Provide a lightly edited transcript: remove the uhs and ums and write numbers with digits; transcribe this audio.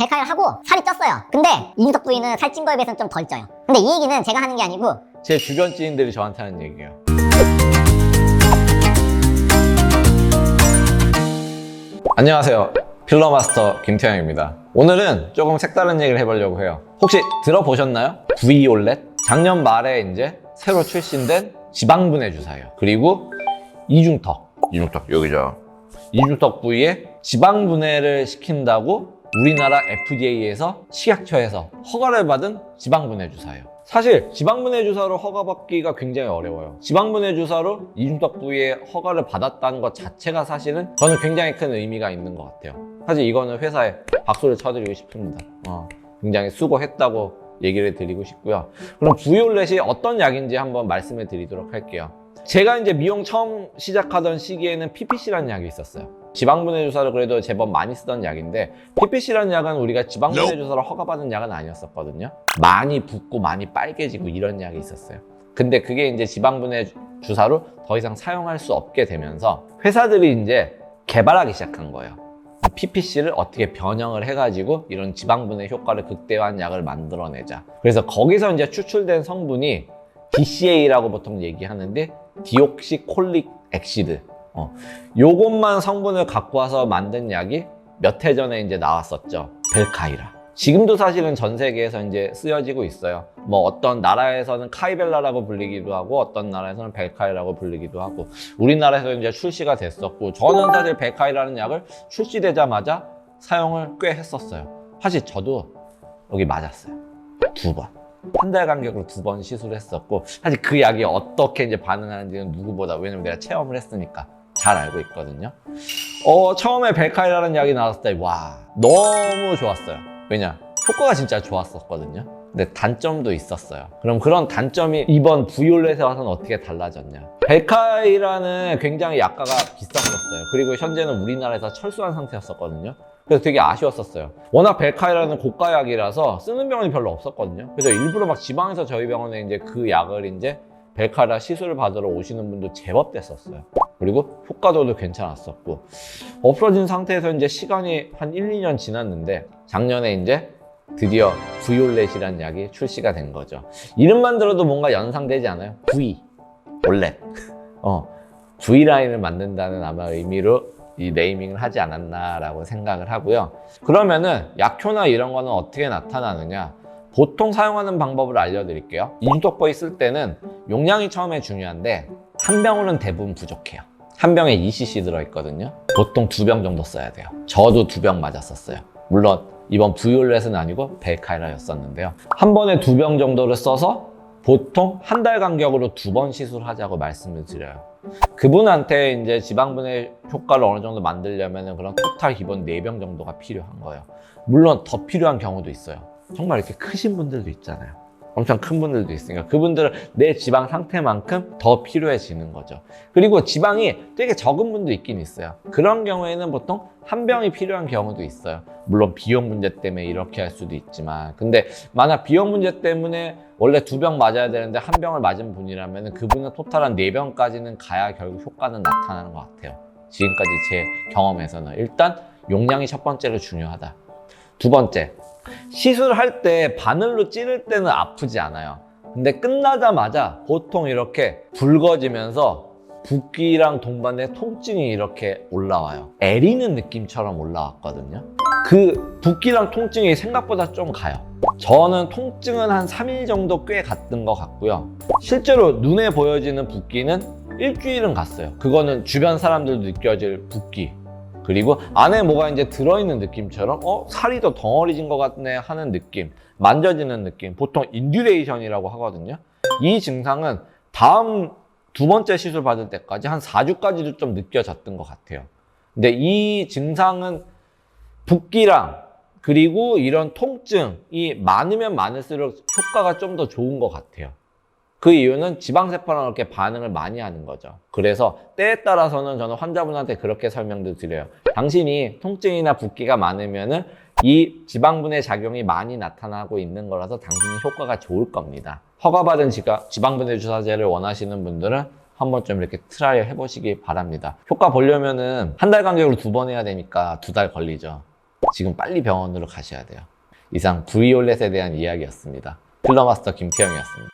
백화를 하고 살이 쪘어요. 근데 이중턱 부위는 살찐 거에 비해서는 좀 덜 쪄요. 근데 이 얘기는 제가 하는 게 아니고 제 주변 지인들이 저한테 하는 얘기예요. 안녕하세요. 필러마스터 김태형입니다. 오늘은 조금 색다른 얘기를 해보려고 해요. 혹시 들어보셨나요? V올렛? 작년 말에 이제 새로 출시된 지방분해 주사예요. 그리고 이중턱 여기죠. 이중턱 부위에 지방분해를 시킨다고 우리나라 FDA에서 식약처에서 허가를 받은 지방분해 주사예요. 사실 지방분해 주사로 허가받기가 굉장히 어려워요. 지방분해 주사로 이중턱 부위에 허가를 받았다는 것 자체가 사실은 저는 굉장히 큰 의미가 있는 것 같아요. 사실 이거는 회사에 박수를 쳐드리고 싶습니다. 굉장히 수고했다고 얘기를 드리고 싶고요. 그럼 V올렛이 어떤 약인지 한번 말씀을 드리도록 할게요. 제가 이제 미용 처음 시작하던 시기에는 PPC라는 약이 있었어요. 지방분해 주사를 그래도 제법 많이 쓰던 약인데, PPC라는 약은 우리가 지방분해 주사로 허가받은 약은 아니었었거든요. 많이 붓고 많이 빨개지고 이런 약이 있었어요. 근데 그게 이제 지방분해 주사로 더 이상 사용할 수 없게 되면서 회사들이 이제 개발하기 시작한 거예요. PPC를 어떻게 변형을 해가지고 이런 지방분해 효과를 극대화한 약을 만들어내자. 그래서 거기서 이제 추출된 성분이 DCA라고 보통 얘기하는데, 디옥시콜릭 액시드. 요것만 성분을 갖고 와서 만든 약이 몇 해 전에 이제 나왔었죠. 벨카이라. 지금도 사실은 전 세계에서 이제 쓰여지고 있어요. 뭐 어떤 나라에서는 카이벨라라고 불리기도 하고, 어떤 나라에서는 벨카이라고 불리기도 하고, 우리나라에서 이제 출시가 됐었고, 저는 사실 벨카이라는 약을 출시되자마자 사용을 꽤 했었어요. 사실 저도 여기 맞았어요. 2번. 한 달 간격으로 2번 시술했었고, 사실 그 약이 어떻게 이제 반응하는지는 누구보다, 왜냐면 내가 체험을 했으니까 잘 알고 있거든요. 처음에 벨카이라는 약이 나왔을 때 와, 너무 좋았어요. 왜냐? 효과가 진짜 좋았었거든요. 근데 단점도 있었어요. 그럼 그런 단점이 이번 V올렛에 와서는 어떻게 달라졌냐? 벨카이라는 굉장히 약가가 비쌌었어요. 그리고 현재는 우리나라에서 철수한 상태였었거든요. 그래서 되게 아쉬웠었어요. 워낙 벨카이라는 고가약이라서 쓰는 병원이 별로 없었거든요. 그래서 일부러 막 지방에서 저희 병원에 이제 그 약을 이제 벨카이라 시술을 받으러 오시는 분도 제법 됐었어요. 그리고 효과도도 괜찮았었고, 없어진 상태에서 이제 시간이 한 1, 2년 지났는데 작년에 이제 드디어 V올렛이라는 약이 출시가 된 거죠. 이름만 들어도 뭔가 연상되지 않아요? V올렛. V라인을 만든다는 아마 의미로 이 네이밍을 하지 않았나라고 생각을 하고요. 그러면은 약효나 이런 거는 어떻게 나타나느냐? 보통 사용하는 방법을 알려드릴게요. 이중턱 부위 쓸 때는 용량이 처음에 중요한데, 한 병으로는 대부분 부족해요. 한 병에 2cc 들어있거든요. 보통 2병 정도 써야 돼요. 저도 2병 맞았었어요. 물론 이번 V올렛은 아니고 벨카이라였었는데요. 한 번에 2병 정도를 써서 보통 한 달 간격으로 2번 시술하자고 말씀을 드려요. 그분한테 이제 지방분해 효과를 어느 정도 만들려면 그런 토탈 기본 4병 정도가 필요한 거예요. 물론 더 필요한 경우도 있어요. 정말 이렇게 크신 분들도 있잖아요. 엄청 큰 분들도 있으니까 그분들은 내 지방 상태만큼 더 필요해지는 거죠. 그리고 지방이 되게 적은 분도 있긴 있어요. 그런 경우에는 보통 한 병이 필요한 경우도 있어요. 물론 비용 문제 때문에 이렇게 할 수도 있지만, 근데 만약 비용 문제 때문에 원래 2병 맞아야 되는데 한 병을 맞은 분이라면 그분은 토탈한 4병까지는 가야 결국 효과는 나타나는 것 같아요. 지금까지 제 경험에서는 일단 용량이 첫 번째로 중요하다. 두 번째, 시술할 때 바늘로 찌를 때는 아프지 않아요. 근데 끝나자마자 보통 이렇게 붉어지면서 붓기랑 동반된 통증이 이렇게 올라와요. 애리는 느낌처럼 올라왔거든요. 그 붓기랑 통증이 생각보다 좀 가요. 저는 통증은 한 3일 정도 꽤 갔던 것 같고요. 실제로 눈에 보여지는 붓기는 일주일은 갔어요. 그거는 주변 사람들도 느껴질 붓기, 그리고 안에 뭐가 이제 들어있는 느낌처럼 살이 더 덩어리진 것 같네 하는 느낌, 만져지는 느낌, 보통 인듀레이션이라고 하거든요. 이 증상은 다음 2번째 시술 받을 때까지 한 4주까지도 좀 느껴졌던 것 같아요. 근데 이 증상은 붓기랑 그리고 이런 통증이 많으면 많을수록 효과가 좀 더 좋은 것 같아요. 그 이유는 지방세포랑 이렇게 반응을 많이 하는 거죠. 그래서 때에 따라서는 저는 환자분한테 그렇게 설명도 드려요. 당신이 통증이나 붓기가 많으면은 이 지방분해 작용이 많이 나타나고 있는 거라서 당신이 효과가 좋을 겁니다. 허가받은 지방분해 주사제를 원하시는 분들은 한 번쯤 이렇게 트라이 해보시기 바랍니다. 효과 보려면은 한 달 간격으로 2번 해야 되니까 2달 걸리죠. 지금 빨리 병원으로 가셔야 돼요. 이상 V올렛에 대한 이야기였습니다. 필러마스터 김태형이었습니다.